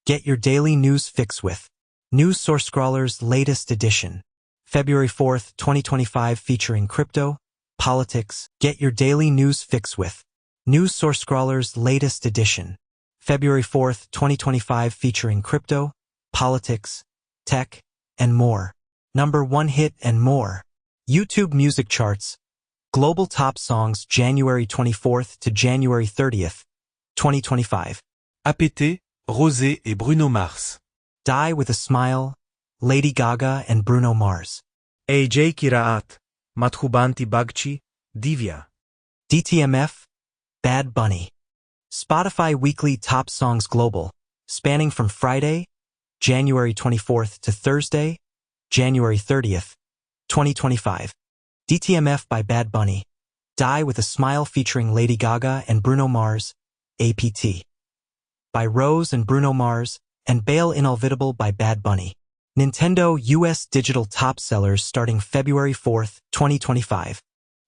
Get your daily news fix with News Source Scrawler's latest edition. February 4th, 2025 featuring crypto, politics. Get your daily news fix with News Source Scrawler's latest edition. February 4th, 2025 featuring crypto, politics, tech, and more. Number 1 hit and more. YouTube music charts. Global top songs January 24th to January 30th, 2025. APT, Rosé et Bruno Mars. Die with a Smile, Lady Gaga and Bruno Mars. AJ Kiraat, Madhubanti Bagchi, Divya. DTMF, Bad Bunny. Spotify Weekly Top Songs Global, spanning from Friday, January 24th to Thursday, January 30th, 2025. DTMF by Bad Bunny. Die with a Smile featuring Lady Gaga and Bruno Mars, APT. By Rose and Bruno Mars, and Bail Inolvidable by Bad Bunny. Nintendo US Digital Top Sellers starting February 4th, 2025.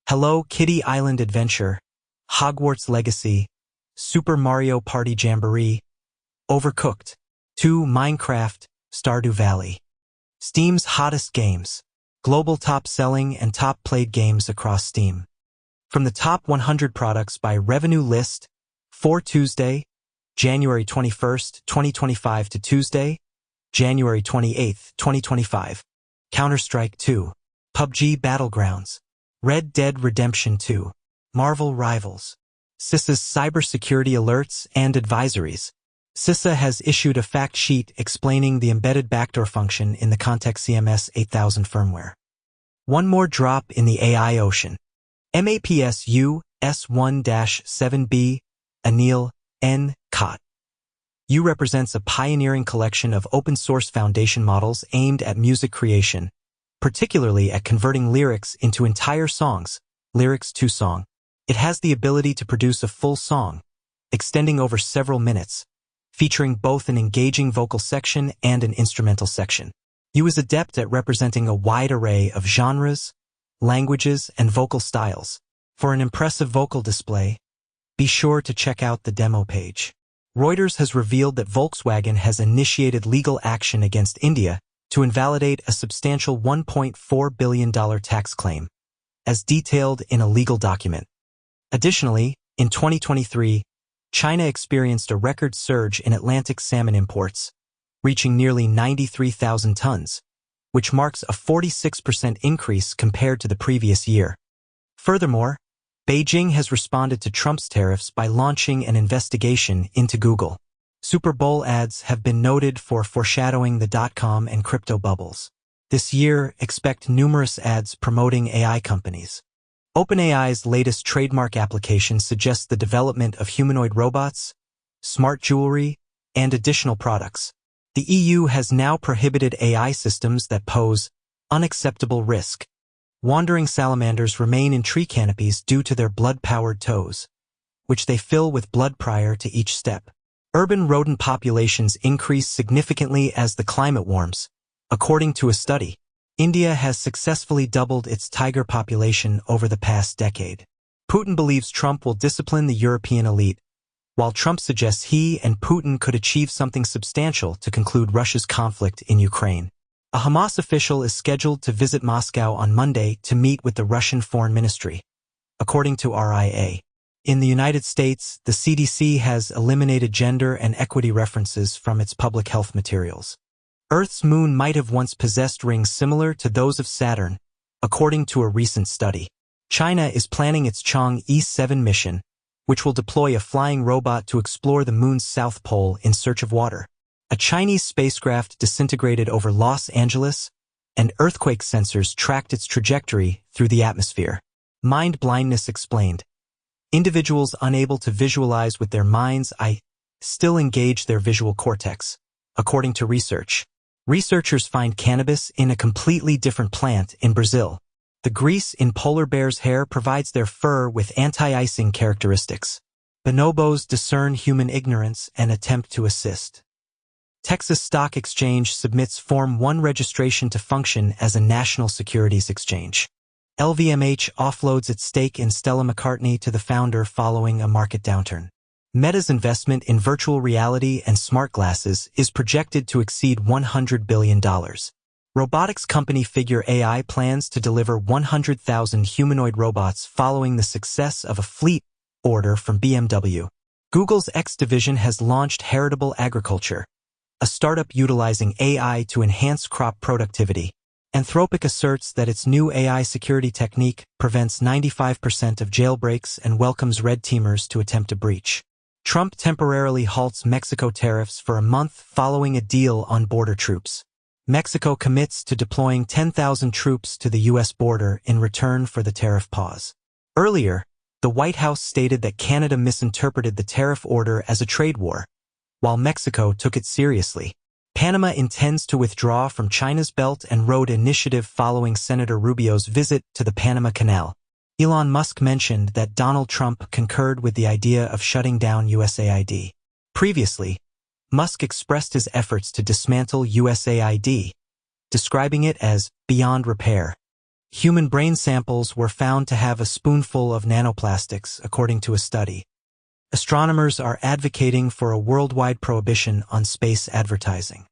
Hello Kitty Island Adventure, Hogwarts Legacy, Super Mario Party Jamboree, Overcooked, 2 Minecraft, Stardew Valley. Steam's hottest games. Global top selling and top played games across Steam. From the top 100 products by revenue list, for Tuesday, January 21st, 2025 to Tuesday, January 28th, 2025. Counter-Strike 2, PUBG Battlegrounds, Red Dead Redemption 2, Marvel Rivals. CISA's cybersecurity alerts and advisories. CISA has issued a fact sheet explaining the embedded backdoor function in the Context CMS 8000 firmware. One more drop in the AI ocean. MAPSU S1-7B, Anil N. Kott. U represents a pioneering collection of open-source foundation models aimed at music creation, particularly at converting lyrics into entire songs, lyrics to song. It has the ability to produce a full song, extending over several minutes, featuring both an engaging vocal section and an instrumental section. U is adept at representing a wide array of genres, languages, and vocal styles. For an impressive vocal display, be sure to check out the demo page. Reuters has revealed that Volkswagen has initiated legal action against India to invalidate a substantial $1.4 billion tax claim, as detailed in a legal document. Additionally, in 2023, China experienced a record surge in Atlantic salmon imports, reaching nearly 93,000 tons, which marks a 46% increase compared to the previous year. Furthermore, Beijing has responded to Trump's tariffs by launching an investigation into Google. Super Bowl ads have been noted for foreshadowing the dot-com and crypto bubbles. This year, expect numerous ads promoting AI companies. OpenAI's latest trademark application suggests the development of humanoid robots, smart jewelry, and additional products. The EU has now prohibited AI systems that pose unacceptable risk. Wandering salamanders remain in tree canopies due to their blood-powered toes, which they fill with blood prior to each step. Urban rodent populations increase significantly as the climate warms. According to a study, India has successfully doubled its tiger population over the past decade. Putin believes Trump will discipline the European elite, while Trump suggests he and Putin could achieve something substantial to conclude Russia's conflict in Ukraine. A Hamas official is scheduled to visit Moscow on Monday to meet with the Russian Foreign Ministry, according to RIA. In the United States, the CDC has eliminated gender and equity references from its public health materials. Earth's moon might have once possessed rings similar to those of Saturn, according to a recent study. China is planning its Chang'e 7 mission, which will deploy a flying robot to explore the moon's south pole in search of water. A Chinese spacecraft disintegrated over Los Angeles, and earthquake sensors tracked its trajectory through the atmosphere. Mind blindness explained. Individuals unable to visualize with their mind's eye still engage their visual cortex, according to research. Researchers find cannabis in a completely different plant in Brazil. The grease in polar bears' hair provides their fur with anti-icing characteristics. Bonobos discern human ignorance and attempt to assist. Texas Stock Exchange submits Form 1 registration to function as a national securities exchange. LVMH offloads its stake in Stella McCartney to the founder following a market downturn. Meta's investment in virtual reality and smart glasses is projected to exceed $100 billion. Robotics company Figure AI plans to deliver 100,000 humanoid robots following the success of a fleet order from BMW. Google's X division has launched Heritable Agriculture, a startup utilizing AI to enhance crop productivity. Anthropic asserts that its new AI security technique prevents 95% of jailbreaks and welcomes red teamers to attempt a breach. Trump temporarily halts Mexico tariffs for a month following a deal on border troops. Mexico commits to deploying 10,000 troops to the U.S. border in return for the tariff pause. Earlier, the White House stated that Canada misinterpreted the tariff order as a trade war, while Mexico took it seriously. Panama intends to withdraw from China's Belt and Road Initiative following Senator Rubio's visit to the Panama Canal. Elon Musk mentioned that Donald Trump concurred with the idea of shutting down USAID. Previously, Musk expressed his efforts to dismantle USAID, describing it as beyond repair. Human brain samples were found to have a spoonful of nanoplastics, according to a study. Astronomers are advocating for a worldwide prohibition on space advertising.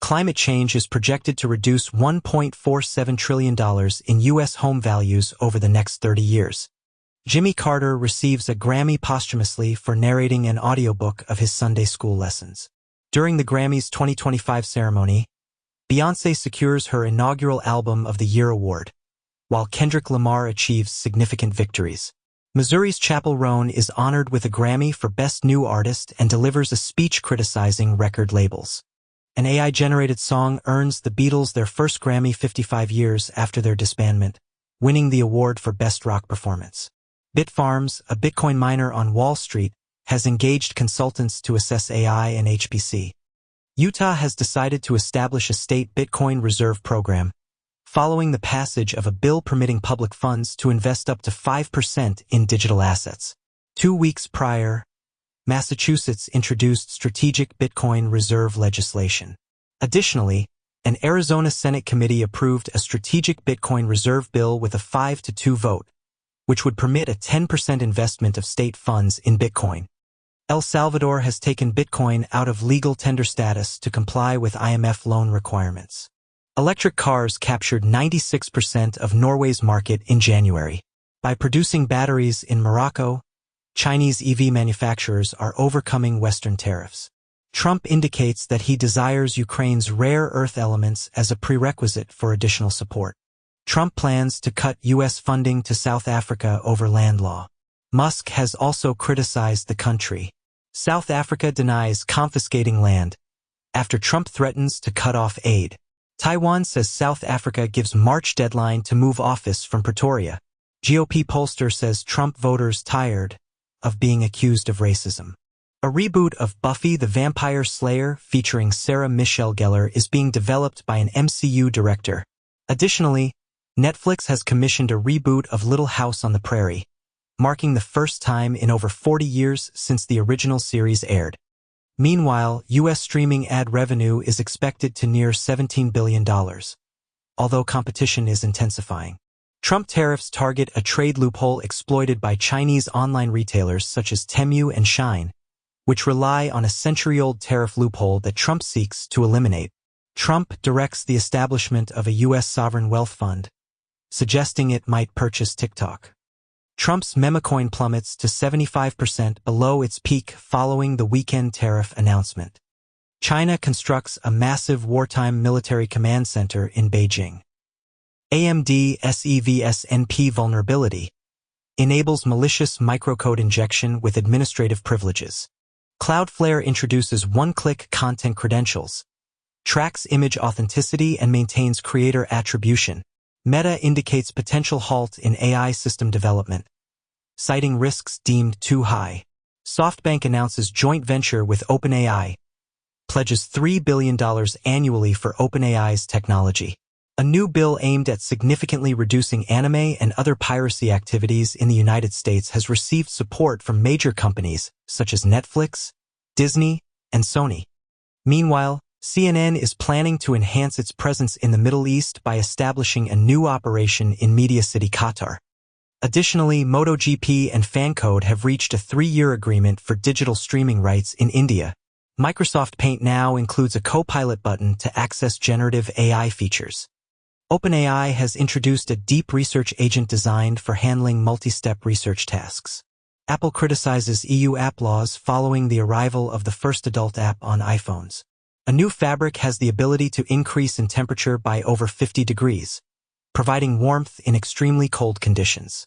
Climate change is projected to reduce $1.47 trillion in U.S. home values over the next 30 years. Jimmy Carter receives a Grammy posthumously for narrating an audiobook of his Sunday school lessons. During the Grammys 2025 ceremony, Beyoncé secures her inaugural Album of the Year award, while Kendrick Lamar achieves significant victories. Missouri's Chappell Roan is honored with a Grammy for Best New Artist and delivers a speech criticizing record labels. An AI-generated song earns the Beatles their first Grammy 55 years after their disbandment, winning the award for Best Rock Performance. Bitfarms, a Bitcoin miner on Wall Street, has engaged consultants to assess AI and HPC. Utah has decided to establish a state Bitcoin reserve program, following the passage of a bill permitting public funds to invest up to 5% in digital assets. 2 weeks prior, Massachusetts introduced strategic Bitcoin reserve legislation. Additionally, an Arizona Senate committee approved a strategic Bitcoin reserve bill with a 5-2 vote, which would permit a 10% investment of state funds in Bitcoin. El Salvador has taken Bitcoin out of legal tender status to comply with IMF loan requirements. Electric cars captured 96% of Norway's market in January. By producing batteries in Morocco, Chinese EV manufacturers are overcoming Western tariffs. Trump indicates that he desires Ukraine's rare earth elements as a prerequisite for additional support. Trump plans to cut U.S. funding to South Africa over land law. Musk has also criticized the country. South Africa denies confiscating land after Trump threatens to cut off aid. Taiwan says South Africa gives March deadline to move office from Pretoria. GOP pollster says Trump voters tired of being accused of racism. A reboot of Buffy the Vampire Slayer featuring Sarah Michelle Gellar is being developed by an MCU director. Additionally, Netflix has commissioned a reboot of Little House on the Prairie, marking the first time in over 40 years since the original series aired. Meanwhile, U.S. streaming ad revenue is expected to near $17 billion, although competition is intensifying. Trump tariffs target a trade loophole exploited by Chinese online retailers such as Temu and Shein, which rely on a century-old tariff loophole that Trump seeks to eliminate. Trump directs the establishment of a U.S. sovereign wealth fund, suggesting it might purchase TikTok. Trump's memecoin plummets to 75% below its peak following the weekend tariff announcement. China constructs a massive wartime military command center in Beijing. AMD SEVSNP vulnerability enables malicious microcode injection with administrative privileges. Cloudflare introduces one-click content credentials, tracks image authenticity, and maintains creator attribution. Meta indicates potential halt in AI system development, citing risks deemed too high. SoftBank announces joint venture with OpenAI, pledges $3 billion annually for OpenAI's technology. A new bill aimed at significantly reducing anime and other piracy activities in the United States has received support from major companies such as Netflix, Disney, and Sony. Meanwhile, CNN is planning to enhance its presence in the Middle East by establishing a new operation in Media City, Qatar. Additionally, MotoGP and FanCode have reached a 3-year agreement for digital streaming rights in India. Microsoft Paint now includes a Copilot button to access generative AI features. OpenAI has introduced a deep research agent designed for handling multi-step research tasks. Apple criticizes EU app laws following the arrival of the first adult app on iPhones. A new fabric has the ability to increase in temperature by over 50 degrees, providing warmth in extremely cold conditions.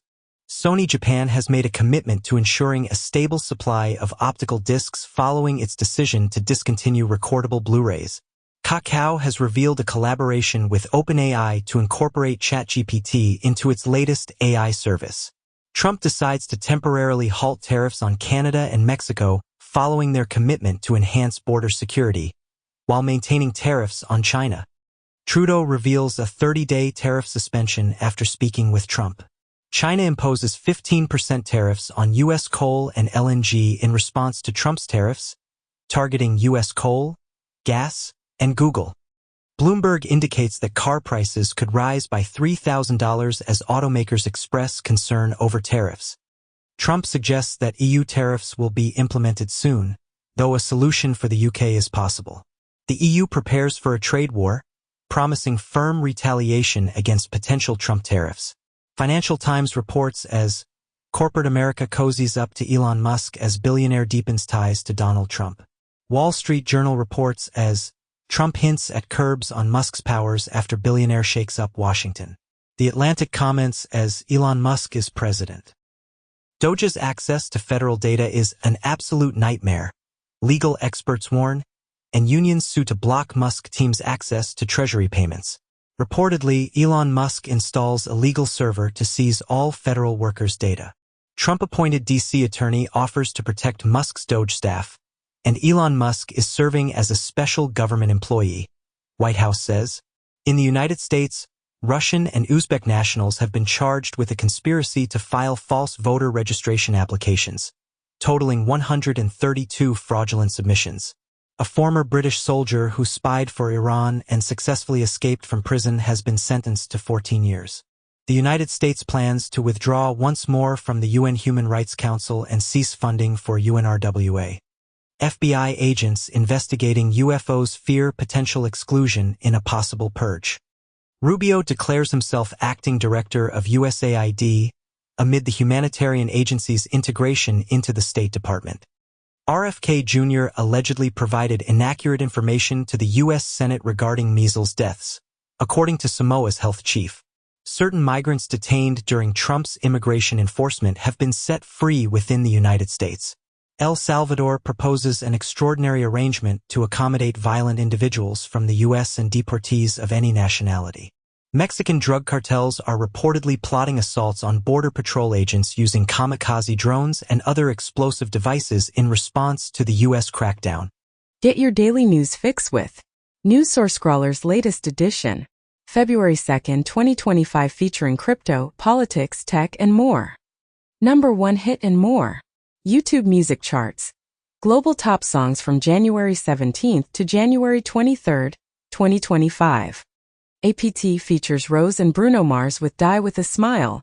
Sony Japan has made a commitment to ensuring a stable supply of optical discs following its decision to discontinue recordable Blu-rays. Kakao has revealed a collaboration with OpenAI to incorporate ChatGPT into its latest AI service. Trump decides to temporarily halt tariffs on Canada and Mexico following their commitment to enhance border security, while maintaining tariffs on China. Trudeau reveals a 30-day tariff suspension after speaking with Trump. China imposes 15% tariffs on U.S. coal and LNG in response to Trump's tariffs, targeting U.S. coal, gas, and Google. Bloomberg indicates that car prices could rise by $3,000 as automakers express concern over tariffs. Trump suggests that EU tariffs will be implemented soon, though a solution for the UK is possible. The EU prepares for a trade war, promising firm retaliation against potential Trump tariffs. Financial Times reports as corporate America cozies up to Elon Musk as billionaire deepens ties to Donald Trump. Wall Street Journal reports as Trump hints at curbs on Musk's powers after billionaire shakes up Washington. The Atlantic comments as Elon Musk is president. Doge's access to federal data is an absolute nightmare, legal experts warn, and unions sue to block Musk team's access to Treasury payments. Reportedly, Elon Musk installs a legal server to seize all federal workers' data. Trump-appointed D.C. attorney offers to protect Musk's Doge staff, and Elon Musk is serving as a special government employee, White House says. In the United States, Russian and Uzbek nationals have been charged with a conspiracy to file false voter registration applications, totaling 132 fraudulent submissions. A former British soldier who spied for Iran and successfully escaped from prison has been sentenced to 14 years. The United States plans to withdraw once more from the UN Human Rights Council and cease funding for UNRWA. FBI agents investigating UFOs fear potential exclusion in a possible purge. Rubio declares himself acting director of USAID amid the humanitarian agency's integration into the State Department. RFK Jr. allegedly provided inaccurate information to the U.S. Senate regarding measles deaths, according to Samoa's health chief. Certain migrants detained during Trump's immigration enforcement have been set free within the United States. El Salvador proposes an extraordinary arrangement to accommodate violent individuals from the U.S. and deportees of any nationality. Mexican drug cartels are reportedly plotting assaults on Border Patrol agents using kamikaze drones and other explosive devices in response to the U.S. crackdown. Get your daily news fix with News Source Scrawler's latest edition, February 2nd, 2025, featuring crypto, politics, tech, and more. Number 1 hit and more. YouTube music charts. Global top songs from January 17th to January 23rd, 2025. APT features Rose and Bruno Mars with Die With a Smile,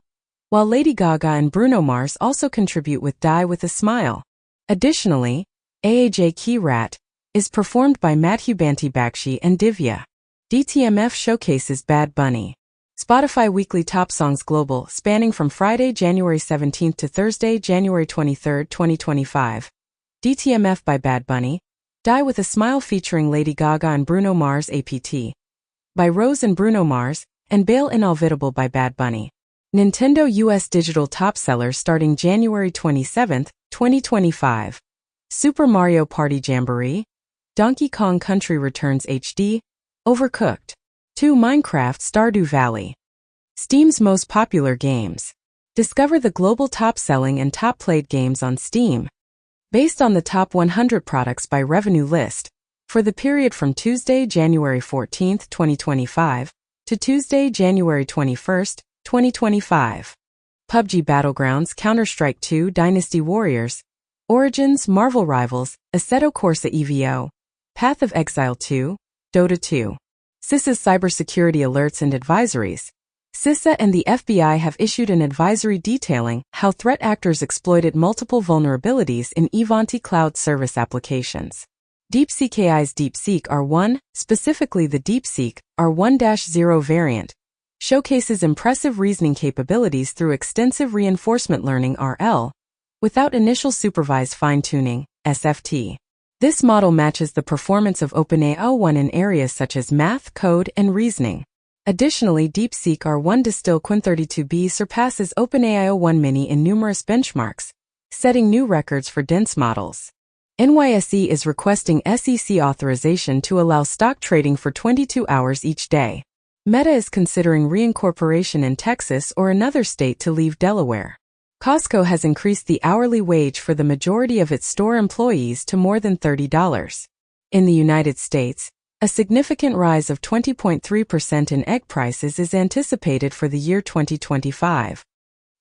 while Lady Gaga and Bruno Mars also contribute with Die With a Smile. Additionally, AAJ Key Rat is performed by Madhu Banti Bakshi and Divya. DTMF showcases Bad Bunny. Spotify Weekly Top Songs Global, spanning from Friday, January 17th to Thursday, January 23rd, 2025. DTMF by Bad Bunny. Die With a Smile featuring Lady Gaga and Bruno Mars. APT by Rose and Bruno Mars, and Bail Inolvidable by Bad Bunny. Nintendo US Digital Top Sellers starting January 27th, 2025. Super Mario Party Jamboree. Donkey Kong Country Returns HD. Overcooked. 2 Minecraft Stardew Valley. Steam's most popular games. Discover the global top-selling and top-played games on Steam. Based on the top 100 products by revenue list, for the period from Tuesday, January 14th, 2025, to Tuesday, January 21st, 2025. PUBG Battlegrounds, Counter-Strike 2, Dynasty Warriors, Origins, Marvel Rivals, Assetto Corsa EVO, Path of Exile 2, Dota 2. CIS's cybersecurity alerts and advisories. CISA and the FBI have issued an advisory detailing how threat actors exploited multiple vulnerabilities in Ivanti cloud service applications. DeepSeek AI's DeepSeek R1, specifically the DeepSeek R1-0 variant, showcases impressive reasoning capabilities through extensive reinforcement learning RL, without initial supervised fine-tuning SFT. This model matches the performance of OpenAI 1 in areas such as math, code, and reasoning. Additionally, DeepSeek R1 Distill Quin32b surpasses OpenAI 1 Mini in numerous benchmarks, setting new records for dense models. NYSE is requesting SEC authorization to allow stock trading for 22 hours each day. Meta is considering reincorporation in Texas or another state to leave Delaware. Costco has increased the hourly wage for the majority of its store employees to more than $30. In the United States, a significant rise of 20.3% in egg prices is anticipated for the year 2025.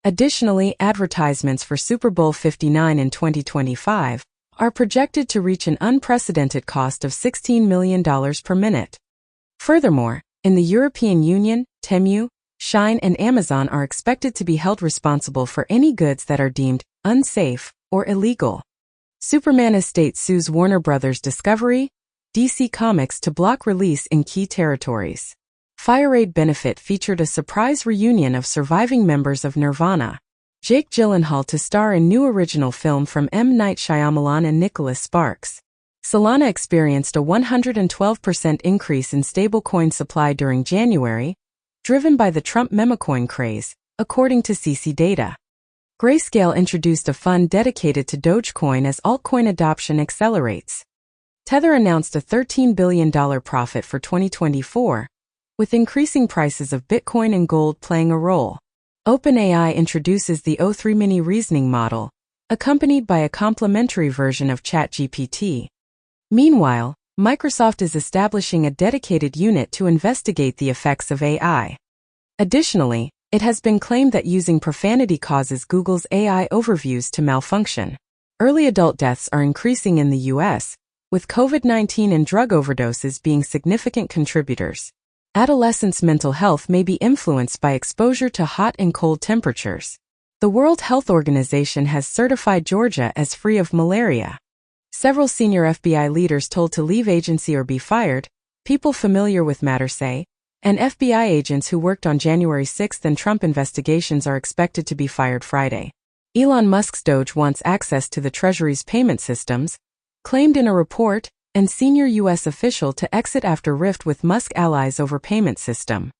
Additionally, advertisements for Super Bowl 59 in 2025 are projected to reach an unprecedented cost of $16 million per minute. Furthermore, in the European Union, Temu, Shein, and Amazon are expected to be held responsible for any goods that are deemed unsafe or illegal. Superman estate sues Warner Bros. Discovery, DC Comics to block release in key territories. Fire Aid Benefit featured a surprise reunion of surviving members of Nirvana. Jake Gyllenhaal to star in new original film from M. Night Shyamalan and Nicholas Sparks. Solana experienced a 112% increase in stablecoin supply during January, driven by the Trump memecoin craze, according to CC data. Grayscale introduced a fund dedicated to Dogecoin as altcoin adoption accelerates. Tether announced a $13 billion profit for 2024, with increasing prices of Bitcoin and gold playing a role. OpenAI introduces the O3 Mini reasoning model, accompanied by a complementary version of ChatGPT. Meanwhile, Microsoft is establishing a dedicated unit to investigate the effects of AI. Additionally, it has been claimed that using profanity causes Google's AI overviews to malfunction. Early adult deaths are increasing in the U.S., with COVID-19 and drug overdoses being significant contributors. Adolescents' mental health may be influenced by exposure to hot and cold temperatures. The World Health Organization has certified Georgia as free of malaria. Several senior FBI leaders told to leave agency or be fired, people familiar with matter say, and FBI agents who worked on January 6 and Trump investigations are expected to be fired Friday. Elon Musk's Doge wants access to the Treasury's payment systems, claimed in a report, and senior U.S. official to exit after rift with Musk allies over payment system.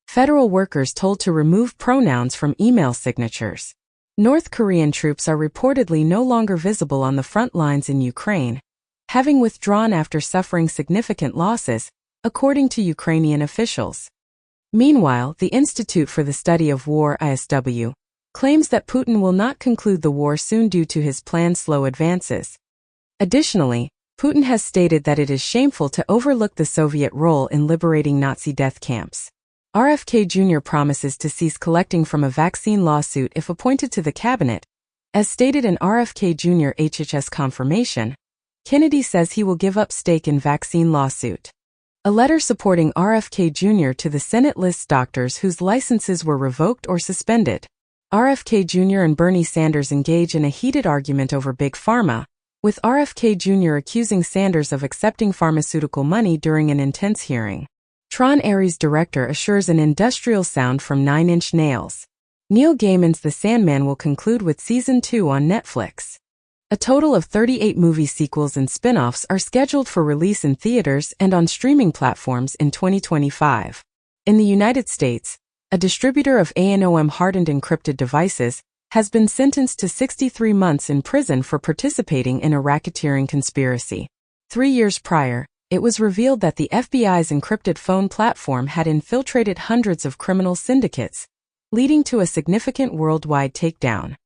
Federal workers told to remove pronouns from email signatures. North Korean troops are reportedly no longer visible on the front lines in Ukraine, having withdrawn after suffering significant losses, according to Ukrainian officials. Meanwhile, the Institute for the Study of War (ISW) claims that Putin will not conclude the war soon due to his planned slow advances. Additionally, Putin has stated that it is shameful to overlook the Soviet role in liberating Nazi death camps. RFK Jr. promises to cease collecting from a vaccine lawsuit if appointed to the cabinet. As stated in RFK Jr. HHS confirmation, Kennedy says he will give up stake in vaccine lawsuit. A letter supporting RFK Jr. to the Senate lists doctors whose licenses were revoked or suspended. RFK Jr. and Bernie Sanders engage in a heated argument over Big Pharma, with RFK Jr. accusing Sanders of accepting pharmaceutical money during an intense hearing. Tron Ares director assures an industrial sound from Nine Inch Nails. Neil Gaiman's The Sandman will conclude with Season 2 on Netflix. A total of 38 movie sequels and spin-offs are scheduled for release in theaters and on streaming platforms in 2025. In the United States, a distributor of ANOM hardened encrypted devices has been sentenced to 63 months in prison for participating in a racketeering conspiracy. 3 years prior, it was revealed that the FBI's encrypted phone platform had infiltrated hundreds of criminal syndicates, leading to a significant worldwide takedown.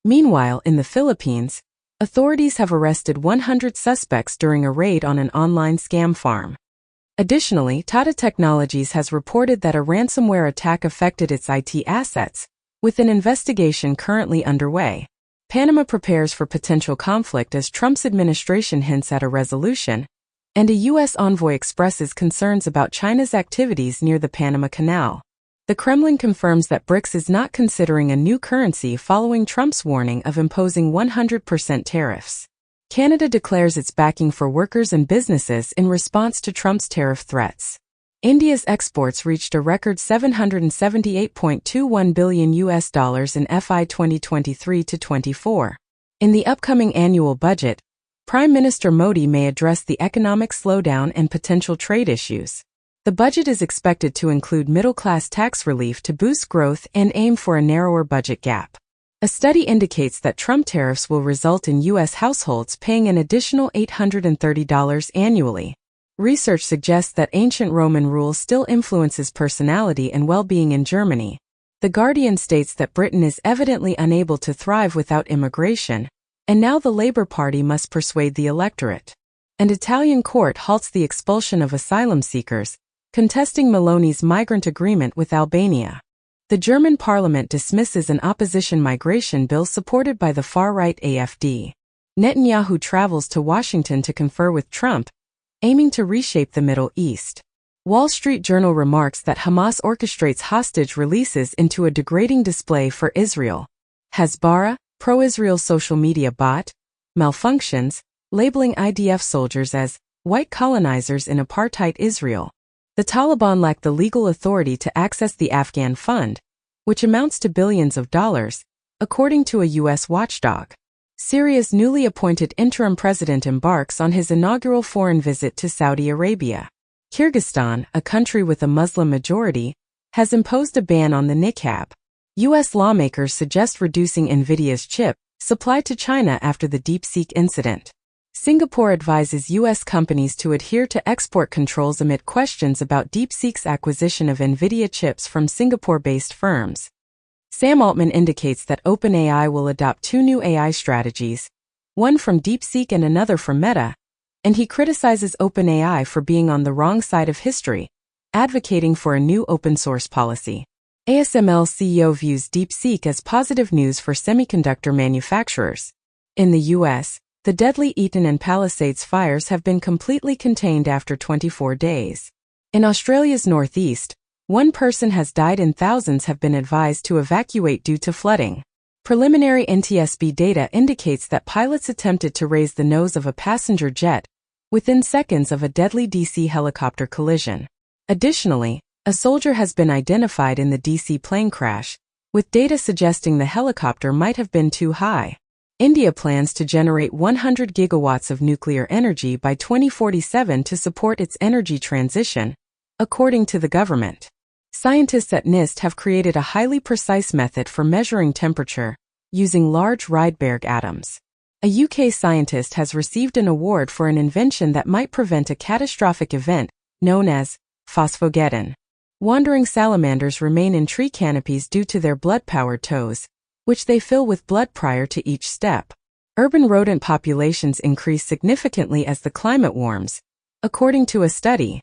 Meanwhile, in the Philippines, authorities have arrested 100 suspects during a raid on an online scam farm. Additionally, Tata Technologies has reported that a ransomware attack affected its IT assets, with an investigation currently underway. Panama prepares for potential conflict as Trump's administration hints at a resolution, and a U.S. envoy expresses concerns about China's activities near the Panama Canal. The Kremlin confirms that BRICS is not considering a new currency following Trump's warning of imposing 100% tariffs. Canada declares its backing for workers and businesses in response to Trump's tariff threats. India's exports reached a record $778.21 billion in FY 2023-24. In the upcoming annual budget, Prime Minister Modi may address the economic slowdown and potential trade issues. The budget is expected to include middle-class tax relief to boost growth and aim for a narrower budget gap. A study indicates that Trump tariffs will result in U.S. households paying an additional $830 annually. Research suggests that ancient Roman rule still influences personality and well-being in Germany. The Guardian states that Britain is evidently unable to thrive without immigration, and now the Labour Party must persuade the electorate. An Italian court halts the expulsion of asylum seekers, contesting Meloni's migrant agreement with Albania. The German parliament dismisses an opposition migration bill supported by the far-right AfD. Netanyahu travels to Washington to confer with Trump, aiming to reshape the Middle East. Wall Street Journal remarks that Hamas orchestrates hostage releases into a degrading display for Israel. Hasbara, pro-Israel social media bot, malfunctions, labeling IDF soldiers as white colonizers in apartheid Israel. The Taliban lack the legal authority to access the Afghan fund, which amounts to billions of dollars, according to a U.S. watchdog. Syria's newly appointed interim president embarks on his inaugural foreign visit to Saudi Arabia. Kyrgyzstan, a country with a Muslim majority, has imposed a ban on the niqab. U.S. lawmakers suggest reducing NVIDIA's chip supply to China after the DeepSeek incident. Singapore advises U.S. companies to adhere to export controls amid questions about DeepSeek's acquisition of NVIDIA chips from Singapore-based firms. Sam Altman indicates that OpenAI will adopt two new AI strategies, one from DeepSeek and another from Meta, and he criticizes OpenAI for being on the wrong side of history, advocating for a new open-source policy. ASML CEO views DeepSeek as positive news for semiconductor manufacturers. In the U.S., the deadly Eaton and Palisades fires have been completely contained after 24 days. In Australia's northeast, one person has died and thousands have been advised to evacuate due to flooding. Preliminary NTSB data indicates that pilots attempted to raise the nose of a passenger jet within seconds of a deadly DC helicopter collision. Additionally, a soldier has been identified in the DC plane crash, with data suggesting the helicopter might have been too high. India plans to generate 100 gigawatts of nuclear energy by 2047 to support its energy transition, according to the government. Scientists at NIST have created a highly precise method for measuring temperature, using large Rydberg atoms. A UK scientist has received an award for an invention that might prevent a catastrophic event, known as phosphogeddon. Wandering salamanders remain in tree canopies due to their blood-powered toes, which they fill with blood prior to each step. Urban rodent populations increase significantly as the climate warms, according to a study.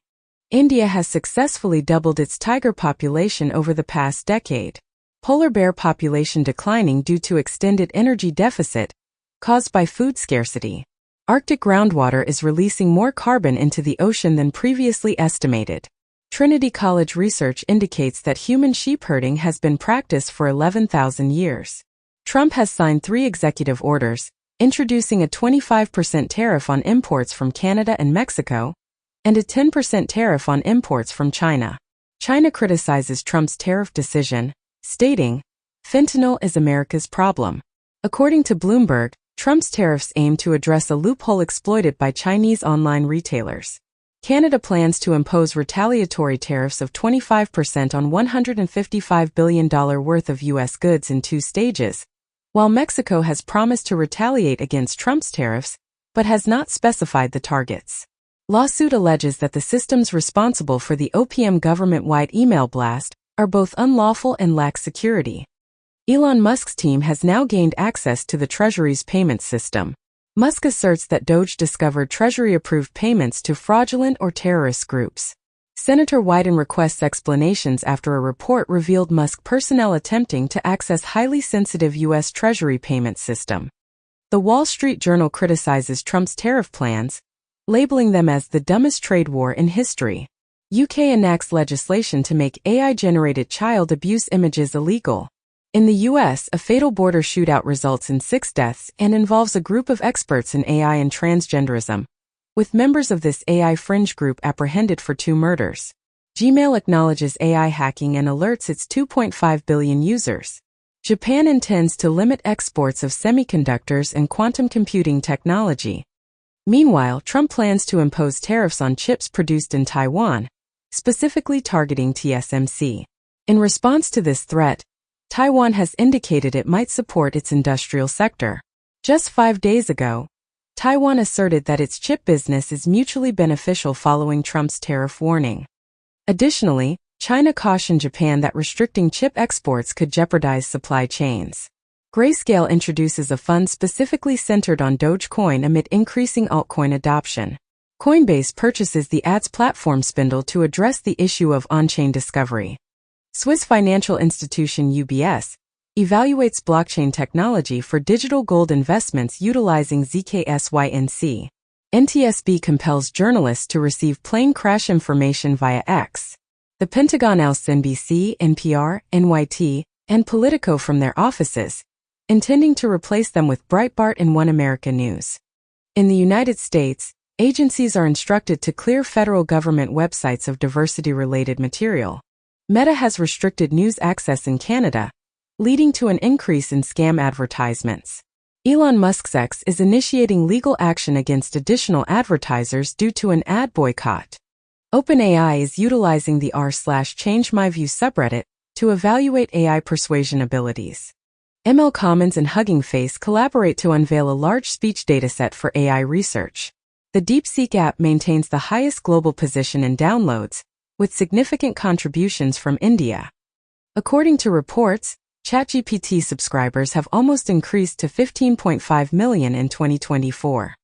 India has successfully doubled its tiger population over the past decade. Polar bear population declining due to extended energy deficit, caused by food scarcity. Arctic groundwater is releasing more carbon into the ocean than previously estimated. Trinity College research indicates that human sheep herding has been practiced for 11,000 years. Trump has signed 3 executive orders, introducing a 25% tariff on imports from Canada and Mexico, and a 10% tariff on imports from China. China criticizes Trump's tariff decision, stating, "Fentanyl is America's problem." According to Bloomberg, Trump's tariffs aim to address a loophole exploited by Chinese online retailers. Canada plans to impose retaliatory tariffs of 25% on $155 billion worth of U.S. goods in 2 stages, while Mexico has promised to retaliate against Trump's tariffs, but has not specified the targets. Lawsuit alleges that the systems responsible for the OPM government-wide email blast are both unlawful and lack security. Elon Musk's team has now gained access to the Treasury's payment system. Musk asserts that Doge discovered Treasury-approved payments to fraudulent or terrorist groups. Senator Wyden requests explanations after a report revealed Musk personnel attempting to access highly sensitive U.S. Treasury payment system. The Wall Street Journal criticizes Trump's tariff plans, labeling them as the dumbest trade war in history. UK enacts legislation to make AI-generated child abuse images illegal. In the US, a fatal border shootout results in 6 deaths and involves a group of experts in AI and transgenderism, with members of this AI fringe group apprehended for 2 murders. Gmail acknowledges AI hacking and alerts its 2.5 billion users. Japan intends to limit exports of semiconductors and quantum computing technology. Meanwhile, Trump plans to impose tariffs on chips produced in Taiwan, specifically targeting TSMC. In response to this threat, Taiwan has indicated it might support its industrial sector. Just 5 days ago, Taiwan asserted that its chip business is mutually beneficial following Trump's tariff warning. Additionally, China cautioned Japan that restricting chip exports could jeopardize supply chains. Grayscale introduces a fund specifically centered on Dogecoin amid increasing altcoin adoption. Coinbase purchases the ads platform Spindle to address the issue of on-chain discovery. Swiss financial institution UBS evaluates blockchain technology for digital gold investments utilizing ZKSYNC. NTSB compels journalists to receive plane crash information via X. The Pentagon ousted NBC, NPR, NYT, and Politico from their offices, intending to replace them with Breitbart and One America News. In the United States, agencies are instructed to clear federal government websites of diversity-related material. Meta has restricted news access in Canada, leading to an increase in scam advertisements. Elon Musk's X is initiating legal action against additional advertisers due to an ad boycott. OpenAI is utilizing the r/ChangeMyView subreddit to evaluate AI persuasion abilities. ML Commons and Hugging Face collaborate to unveil a large speech dataset for AI research. The DeepSeek app maintains the highest global position in downloads, with significant contributions from India. According to reports, ChatGPT subscribers have almost increased to 15.5 million in 2024.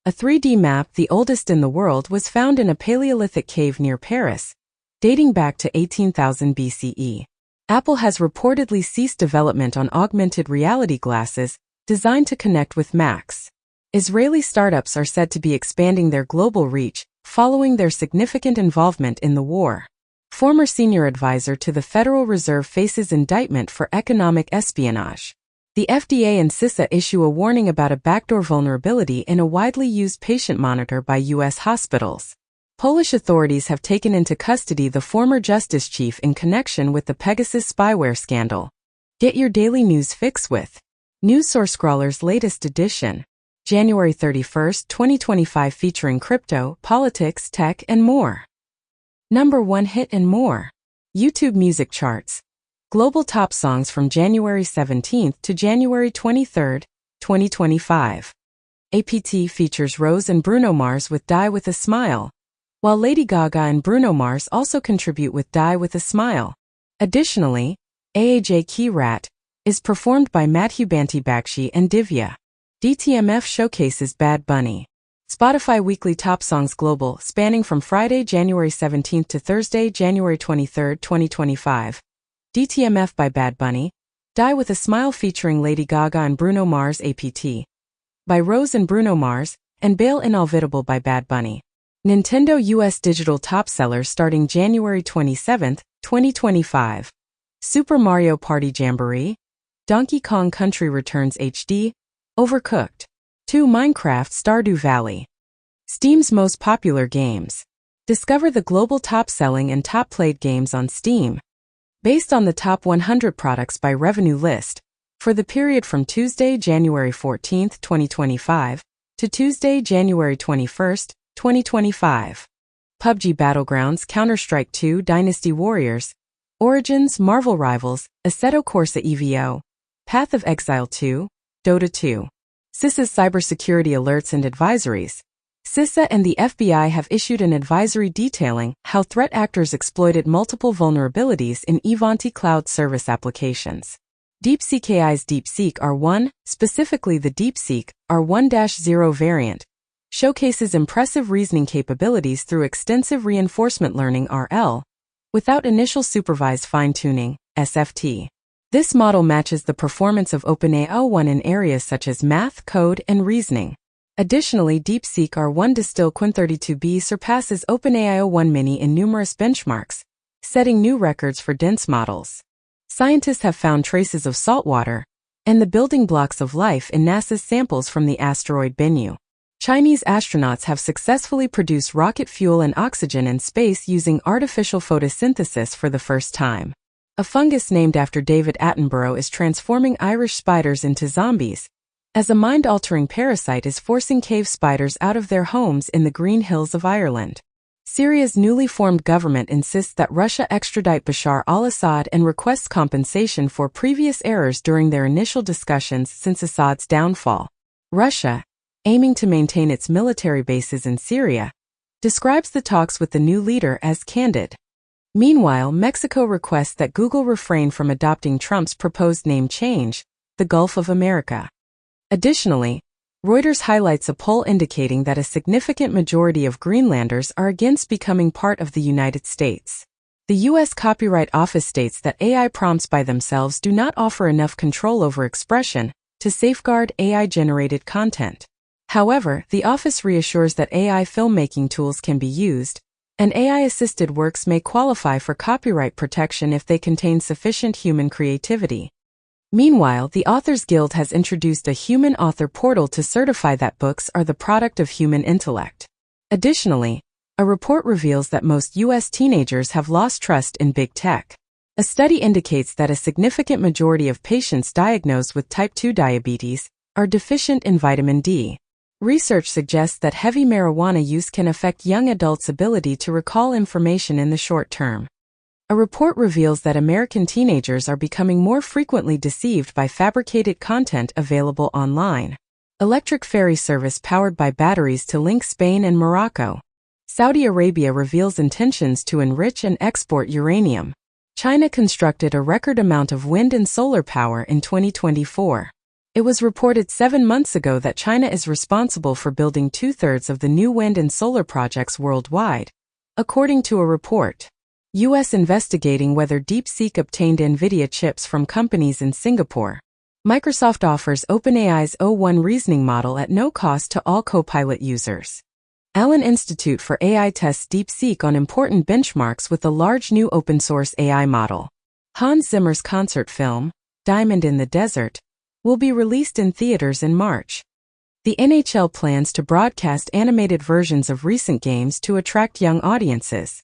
A 3D map, the oldest in the world, was found in a Paleolithic cave near Paris, dating back to 18,000 BCE. Apple has reportedly ceased development on augmented reality glasses designed to connect with Macs. Israeli startups are said to be expanding their global reach following their significant involvement in the war. Former senior advisor to the Federal Reserve faces indictment for economic espionage. The FDA and CISA issue a warning about a backdoor vulnerability in a widely used patient monitor by U.S. hospitals. Polish authorities have taken into custody the former justice chief in connection with the Pegasus spyware scandal. Get your daily news fix with NewsSourceScrawler's latest edition. January 31, 2025, featuring crypto, politics, tech, and more. Number 1 hit and more. YouTube music charts. Global top songs from January 17 to January 23, 2025. APT features Rose and Bruno Mars with Die with a Smile, while Lady Gaga and Bruno Mars also contribute with Die with a Smile. Additionally, AAJ Key Rat is performed by Madhu Banti Bakshi and Divya. DTMF showcases Bad Bunny. Spotify Weekly Top Songs Global, spanning from Friday, January 17 to Thursday, January 23, 2025. DTMF by Bad Bunny. Die with a Smile featuring Lady Gaga and Bruno Mars. APT by Rose and Bruno Mars, and Bail Inolvidable by Bad Bunny. Nintendo US Digital Top Sellers starting January 27, 2025. Super Mario Party Jamboree. Donkey Kong Country Returns HD. Overcooked. 2 Minecraft Stardew Valley. Steam's most popular games. Discover the global top-selling and top-played games on Steam. Based on the top 100 products by revenue list, for the period from Tuesday, January 14, 2025, to Tuesday, January 21, 2025. PUBG Battlegrounds, Counter-Strike 2, Dynasty Warriors, Origins, Marvel Rivals, Assetto Corsa EVO, Path of Exile 2, Dota 2. CISA's cybersecurity alerts and advisories. CISA and the FBI have issued an advisory detailing how threat actors exploited multiple vulnerabilities in Ivanti cloud service applications. DeepSeek AI's DeepSeek R1, specifically the DeepSeek R1-0 variant, showcases impressive reasoning capabilities through extensive reinforcement learning RL, without initial supervised fine-tuning, SFT. This model matches the performance of OpenAI 1 in areas such as math, code, and reasoning. Additionally, DeepSeek R1 Distill Quin32b surpasses OpenAI O1 Mini in numerous benchmarks, setting new records for dense models. Scientists have found traces of saltwater and the building blocks of life in NASA's samples from the asteroid Bennu. Chinese astronauts have successfully produced rocket fuel and oxygen in space using artificial photosynthesis for the first time. A fungus named after David Attenborough is transforming Irish spiders into zombies, as a mind-altering parasite is forcing cave spiders out of their homes in the Green Hills of Ireland. Syria's newly formed government insists that Russia extradite Bashar al-Assad and requests compensation for previous errors during their initial discussions since Assad's downfall. Russia, aiming to maintain its military bases in Syria, describes the talks with the new leader as candid. Meanwhile, Mexico requests that Google refrain from adopting Trump's proposed name change, the Gulf of America. Additionally, Reuters highlights a poll indicating that a significant majority of Greenlanders are against becoming part of the United States. The U.S. Copyright Office states that AI prompts by themselves do not offer enough control over expression to safeguard AI-generated content. However, the office reassures that AI filmmaking tools can be used, and AI-assisted works may qualify for copyright protection if they contain sufficient human creativity. Meanwhile, the Authors Guild has introduced a human author portal to certify that books are the product of human intellect. Additionally, a report reveals that most U.S. teenagers have lost trust in big tech. A study indicates that a significant majority of patients diagnosed with type 2 diabetes are deficient in vitamin D. Research suggests that heavy marijuana use can affect young adults' ability to recall information in the short term. A report reveals that American teenagers are becoming more frequently deceived by fabricated content available online. Electric ferry service powered by batteries to link Spain and Morocco. Saudi Arabia reveals intentions to enrich and export uranium. China constructed a record amount of wind and solar power in 2024. It was reported 7 months ago that China is responsible for building 2/3 of the new wind and solar projects worldwide, according to a report. U.S. investigating whether DeepSeek obtained NVIDIA chips from companies in Singapore. Microsoft offers OpenAI's O1 reasoning model at no cost to all Copilot users. Allen Institute for AI tests DeepSeek on important benchmarks with a large new open-source AI model. Hans Zimmer's concert film, Diamond in the Desert, will be released in theaters in March. The NHL plans to broadcast animated versions of recent games to attract young audiences.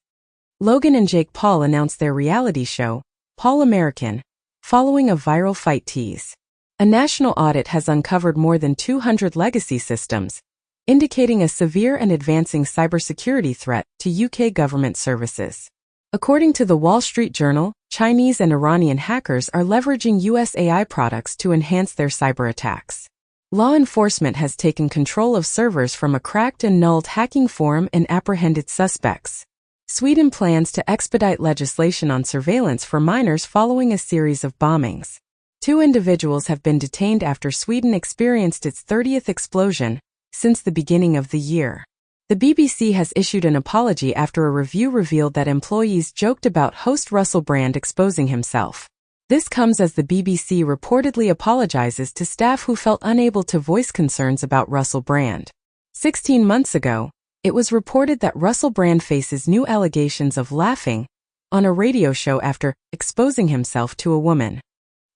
Logan and Jake Paul announced their reality show, Paul American, following a viral fight tease. A national audit has uncovered more than 200 legacy systems, indicating a severe and advancing cybersecurity threat to UK government services. According to the Wall Street Journal, Chinese and Iranian hackers are leveraging US AI products to enhance their cyber attacks. Law enforcement has taken control of servers from a cracked and nulled hacking forum and apprehended suspects. Sweden plans to expedite legislation on surveillance for minors following a series of bombings. 2 individuals have been detained after Sweden experienced its 30th explosion since the beginning of the year. The BBC has issued an apology after a review revealed that employees joked about host Russell Brand exposing himself. This comes as the BBC reportedly apologizes to staff who felt unable to voice concerns about Russell Brand. 16 months ago, it was reported that Russell Brand faces new allegations of laughing on a radio show after exposing himself to a woman.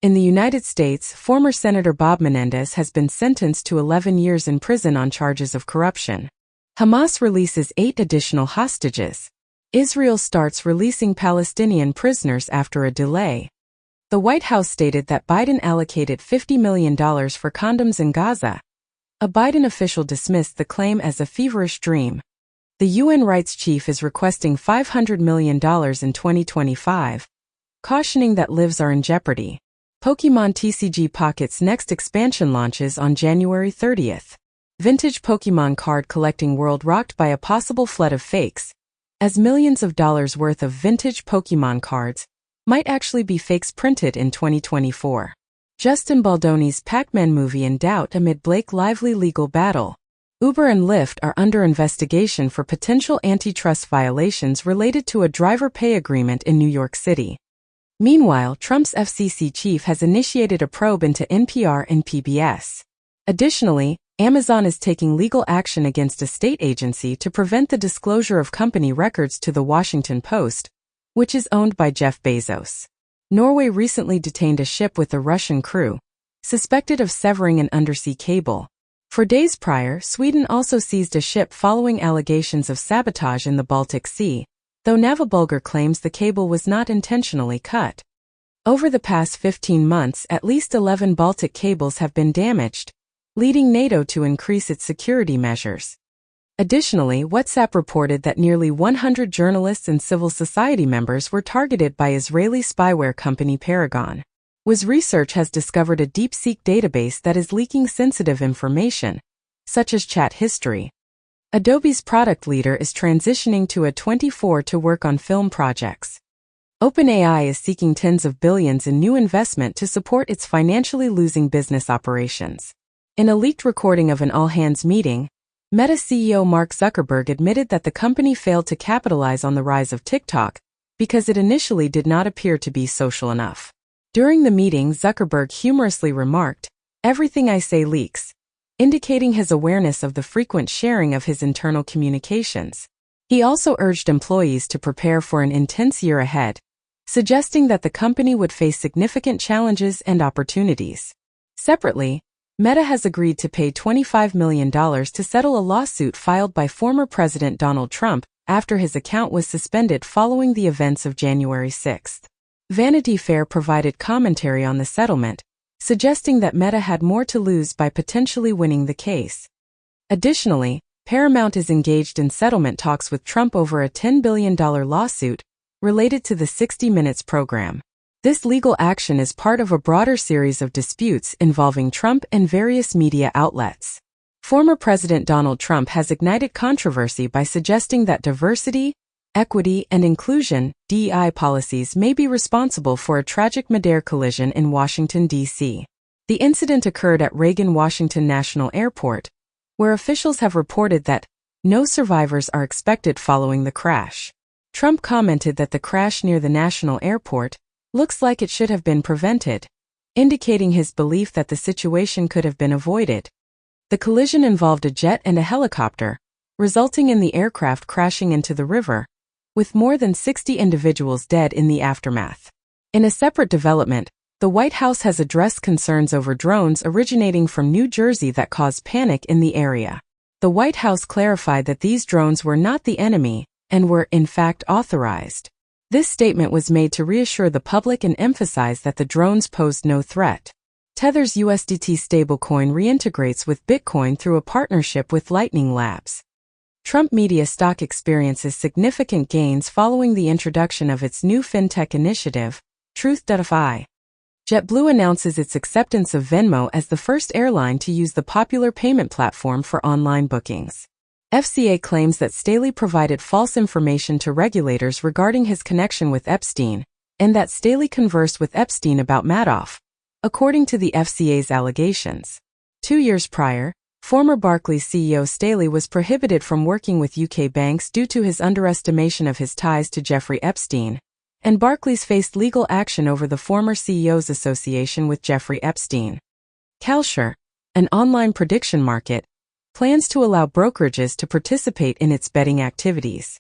In the United States, former Senator Bob Menendez has been sentenced to 11 years in prison on charges of corruption. Hamas releases 8 additional hostages. Israel starts releasing Palestinian prisoners after a delay. The White House stated that Biden allocated $50 million for condoms in Gaza. A Biden official dismissed the claim as a feverish dream. The UN rights chief is requesting $500 million in 2025, cautioning that lives are in jeopardy. Pokémon TCG Pocket's next expansion launches on January 30th. Vintage Pokémon card collecting world rocked by a possible flood of fakes, as millions of dollars worth of vintage Pokémon cards might actually be fakes printed in 2024. Justin Baldoni's Pac-Man movie in doubt amid Blake Lively legal battle. Uber and Lyft are under investigation for potential antitrust violations related to a driver pay agreement in New York City. Meanwhile, Trump's FCC chief has initiated a probe into NPR and PBS. Additionally, Amazon is taking legal action against a state agency to prevent the disclosure of company records to the Washington Post, which is owned by Jeff Bezos. Norway recently detained a ship with a Russian crew, suspected of severing an undersea cable. For days prior, Sweden also seized a ship following allegations of sabotage in the Baltic Sea, though Navabulgar claims the cable was not intentionally cut. Over the past 15 months, at least 11 Baltic cables have been damaged, leading NATO to increase its security measures. Additionally, WhatsApp reported that nearly 100 journalists and civil society members were targeted by Israeli spyware company Paragon. Wiz research has discovered a DeepSeek database that is leaking sensitive information, such as chat history. Adobe's product leader is transitioning to A24 to work on film projects. OpenAI is seeking tens of billions in new investment to support its financially losing business operations. In a leaked recording of an all-hands meeting, Meta CEO Mark Zuckerberg admitted that the company failed to capitalize on the rise of TikTok because it initially did not appear to be social enough. During the meeting, Zuckerberg humorously remarked, "Everything I say leaks," indicating his awareness of the frequent sharing of his internal communications. He also urged employees to prepare for an intense year ahead, suggesting that the company would face significant challenges and opportunities. Separately, Meta has agreed to pay $25 million to settle a lawsuit filed by former President Donald Trump after his account was suspended following the events of January 6. Vanity Fair provided commentary on the settlement, suggesting that Meta had more to lose by potentially winning the case. Additionally, Paramount is engaged in settlement talks with Trump over a $10 billion lawsuit related to the 60 Minutes program. This legal action is part of a broader series of disputes involving Trump and various media outlets. Former President Donald Trump has ignited controversy by suggesting that diversity, equity, and inclusion (DEI) policies may be responsible for a tragic midair collision in Washington, D.C. The incident occurred at Reagan-Washington National Airport, where officials have reported that no survivors are expected following the crash. Trump commented that the crash near the national airport looks like it should have been prevented, indicating his belief that the situation could have been avoided. The collision involved a jet and a helicopter, resulting in the aircraft crashing into the river, with more than 60 individuals dead in the aftermath. In a separate development, the White House has addressed concerns over drones originating from New Jersey that caused panic in the area. The White House clarified that these drones were not the enemy and were, in fact, authorized. This statement was made to reassure the public and emphasize that the drones posed no threat. Tether's USDT stablecoin reintegrates with Bitcoin through a partnership with Lightning Labs. Trump Media stock experiences significant gains following the introduction of its new fintech initiative, Truth.fi. JetBlue announces its acceptance of Venmo as the first airline to use the popular payment platform for online bookings. FCA claims that Staley provided false information to regulators regarding his connection with Epstein, and that Staley conversed with Epstein about Madoff, according to the FCA's allegations. 2 years prior, former Barclays CEO Staley was prohibited from working with UK banks due to his underestimation of his ties to Jeffrey Epstein, and Barclays faced legal action over the former CEO's association with Jeffrey Epstein. Kalshare, an online prediction market, plans to allow brokerages to participate in its betting activities.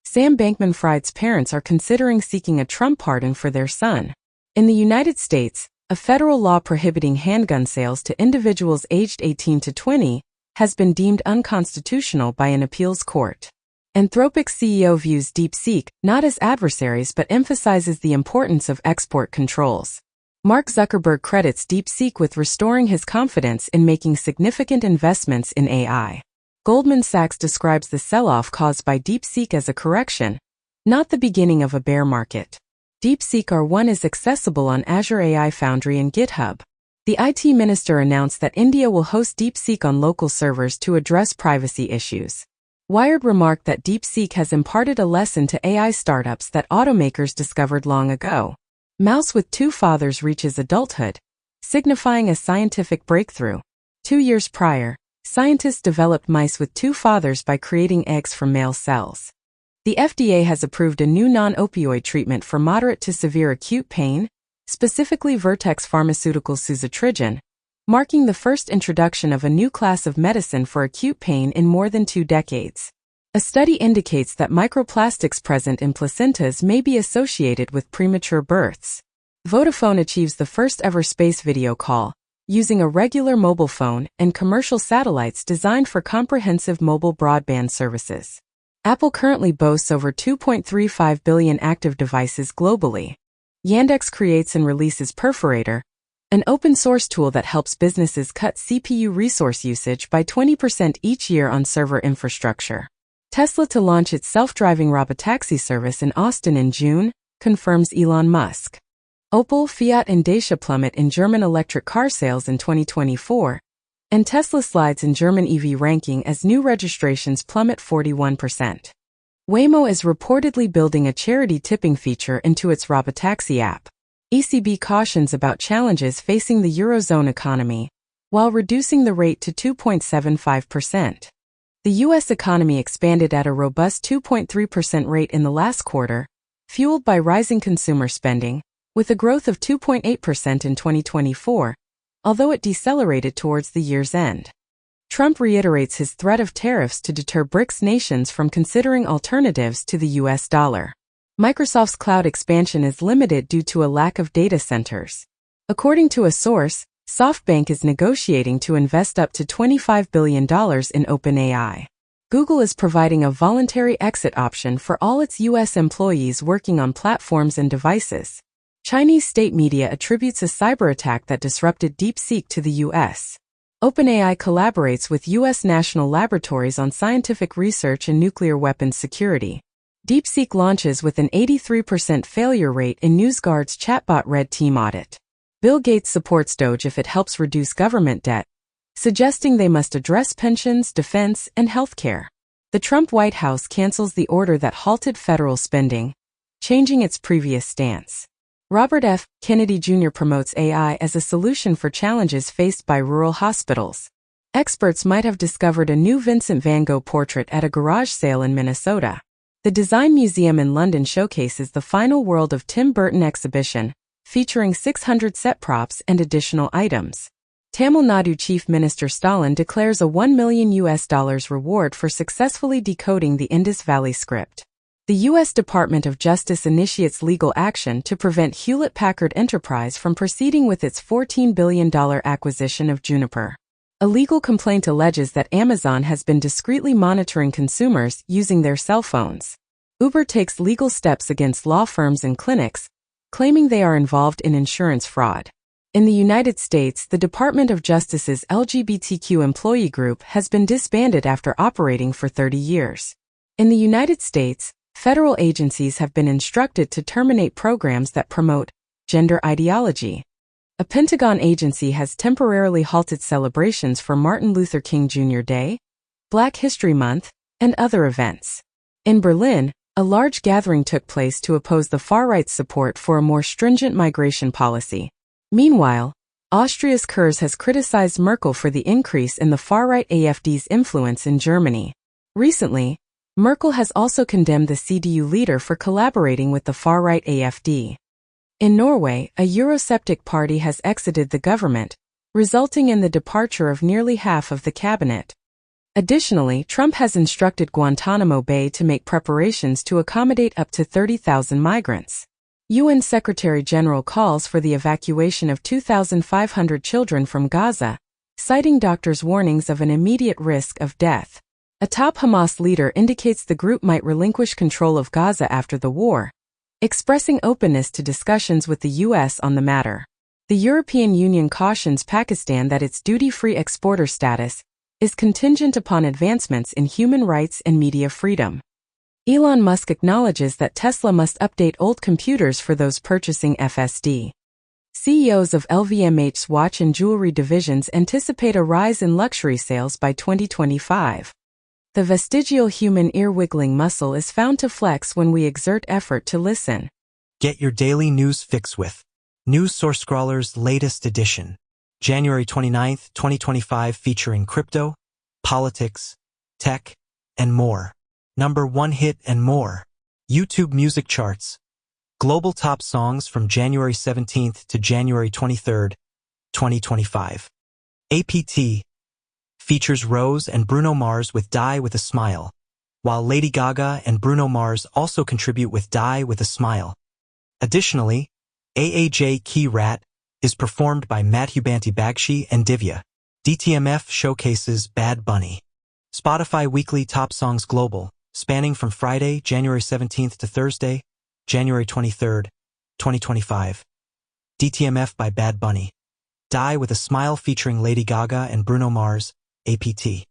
Sam Bankman-Fried's parents are considering seeking a Trump pardon for their son. In the United States, a federal law prohibiting handgun sales to individuals aged 18 to 20 has been deemed unconstitutional by an appeals court. Anthropic CEO views DeepSeek not as adversaries but emphasizes the importance of export controls. Mark Zuckerberg credits DeepSeek with restoring his confidence in making significant investments in AI. Goldman Sachs describes the sell-off caused by DeepSeek as a correction, not the beginning of a bear market. DeepSeek R1 is accessible on Azure AI Foundry and GitHub. The IT minister announced that India will host DeepSeek on local servers to address privacy issues. Wired remarked that DeepSeek has imparted a lesson to AI startups that automakers discovered long ago. Mouse with two fathers reaches adulthood, signifying a scientific breakthrough. 2 years prior, scientists developed mice with two fathers by creating eggs from male cells. The FDA has approved a new non-opioid treatment for moderate to severe acute pain, specifically Vertex Pharmaceuticals' suzetrigine, marking the first introduction of a new class of medicine for acute pain in more than 2 decades. A study indicates that microplastics present in placentas may be associated with premature births. Vodafone achieves the first-ever space video call, using a regular mobile phone and commercial satellites designed for comprehensive mobile broadband services. Apple currently boasts over 2.35 billion active devices globally. Yandex creates and releases Perforator, an open-source tool that helps businesses cut CPU resource usage by 20% each year on server infrastructure. Tesla to launch its self-driving robotaxi service in Austin in June, confirms Elon Musk. Opel, Fiat and Dacia plummet in German electric car sales in 2024, and Tesla slides in German EV ranking as new registrations plummet 41%. Waymo is reportedly building a charity tipping feature into its robotaxi app. ECB cautions about challenges facing the Eurozone economy, while reducing the rate to 2.75%. The U.S. economy expanded at a robust 2.3% rate in the last quarter, fueled by rising consumer spending, with a growth of 2.8% in 2024, although it decelerated towards the year's end. Trump reiterates his threat of tariffs to deter BRICS nations from considering alternatives to the U.S. dollar. Microsoft's cloud expansion is limited due to a lack of data centers. According to a source, SoftBank is negotiating to invest up to $25 billion in OpenAI. Google is providing a voluntary exit option for all its U.S. employees working on platforms and devices. Chinese state media attributes a cyber attack that disrupted DeepSeek to the U.S. OpenAI collaborates with U.S. national laboratories on scientific research and nuclear weapons security. DeepSeek launches with an 83% failure rate in NewsGuard's chatbot Red Team audit. Bill Gates supports Doge if it helps reduce government debt, suggesting they must address pensions, defense, and healthcare. The Trump White House cancels the order that halted federal spending, changing its previous stance. Robert F. Kennedy Jr. promotes AI as a solution for challenges faced by rural hospitals. Experts might have discovered a new Vincent van Gogh portrait at a garage sale in Minnesota. The Design Museum in London showcases the Final World of Tim Burton exhibition, featuring 600 set props and additional items. Tamil Nadu Chief Minister Stalin declares a $1 million reward for successfully decoding the Indus Valley script. The U.S. Department of Justice initiates legal action to prevent Hewlett-Packard Enterprise from proceeding with its $14 billion acquisition of Juniper. A legal complaint alleges that Amazon has been discreetly monitoring consumers using their cell phones. Uber takes legal steps against law firms and clinics, claiming they are involved in insurance fraud. In the United States, the Department of Justice's LGBTQ employee group has been disbanded after operating for 30 years. In the United States, federal agencies have been instructed to terminate programs that promote gender ideology. A Pentagon agency has temporarily halted celebrations for Martin Luther King Jr. Day, Black History Month, and other events. In Berlin, a large gathering took place to oppose the far-right's support for a more stringent migration policy. Meanwhile, Austria's Kurz has criticized Merkel for the increase in the far-right AfD's influence in Germany. Recently, Merkel has also condemned the CDU leader for collaborating with the far-right AfD. In Norway, a Eurosceptic party has exited the government, resulting in the departure of nearly half of the cabinet. Additionally, Trump has instructed Guantanamo Bay to make preparations to accommodate up to 30,000 migrants. UN Secretary-General calls for the evacuation of 2,500 children from Gaza, citing doctors' warnings of an immediate risk of death. A top Hamas leader indicates the group might relinquish control of Gaza after the war, expressing openness to discussions with the U.S. on the matter. The European Union cautions Pakistan that its duty-free exporter status is contingent upon advancements in human rights and media freedom. Elon Musk acknowledges that Tesla must update old computers for those purchasing FSD. CEOs of LVMH's watch and jewelry divisions anticipate a rise in luxury sales by 2025. The vestigial human ear-wiggling muscle is found to flex when we exert effort to listen. Get your daily news fix with News Source Scrawler's latest edition, January 29, 2025, featuring crypto, politics, tech, and more. Number 1 hit and more. YouTube music charts. Global top songs from January 17th to January 23rd, 2025. APT features Rose and Bruno Mars with Die with a Smile, while Lady Gaga and Bruno Mars also contribute with Die with a Smile. Additionally, AAJ Key Rat is performed by Madhubanti Bagchi and Divya. DTMF showcases Bad Bunny. Spotify Weekly Top Songs Global, spanning from Friday, January 17th to Thursday, January 23rd, 2025. DTMF by Bad Bunny. Die with a Smile featuring Lady Gaga and Bruno Mars, APT.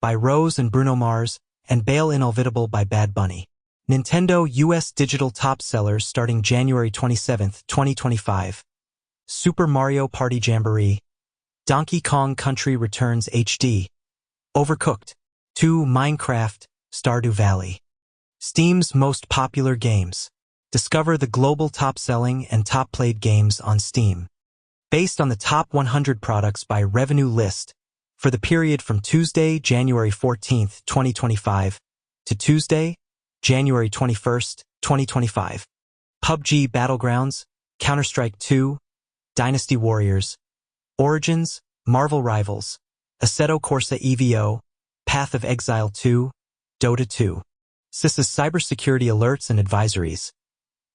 By Rose and Bruno Mars, and Bail Inolvidable by Bad Bunny. Nintendo US Digital Top Sellers starting January 27th, 2025. Super Mario Party Jamboree. Donkey Kong Country Returns HD. Overcooked. 2 Minecraft, Stardew Valley. Steam's most popular games. Discover the global top-selling and top-played games on Steam. Based on the top 100 products by revenue list, for the period from Tuesday, January 14th, 2025, to Tuesday, January 21st, 2025. PUBG Battlegrounds, Counter-Strike 2, Dynasty Warriors, Origins, Marvel Rivals, Assetto Corsa EVO, Path of Exile 2, Dota 2. CISA's cybersecurity alerts and advisories.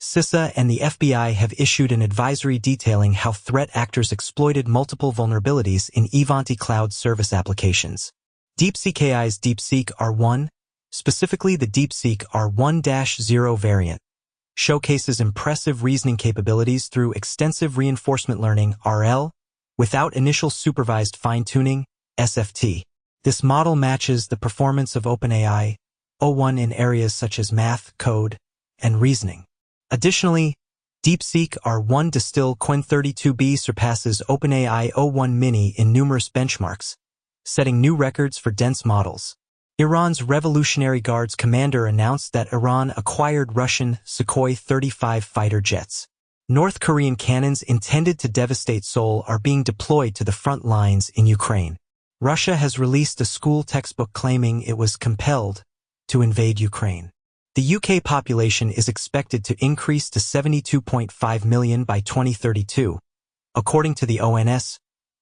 CISA and the FBI have issued an advisory detailing how threat actors exploited multiple vulnerabilities in Ivanti cloud service applications. DeepSeek AI's DeepSeek R1, specifically the DeepSeek R1-0 variant, showcases impressive reasoning capabilities through extensive reinforcement learning RL, without initial supervised fine-tuning SFT. This model matches the performance of OpenAI O1 in areas such as math, code, and reasoning. Additionally, DeepSeek R1 Distill Qwen32b surpasses OpenAI O1 Mini in numerous benchmarks, setting new records for dense models. Iran's Revolutionary Guards commander announced that Iran acquired Russian Sukhoi 35 fighter jets. North Korean cannons intended to devastate Seoul are being deployed to the front lines in Ukraine. Russia has released a school textbook claiming it was compelled to invade Ukraine. The UK population is expected to increase to 72.5 million by 2032, according to the ONS,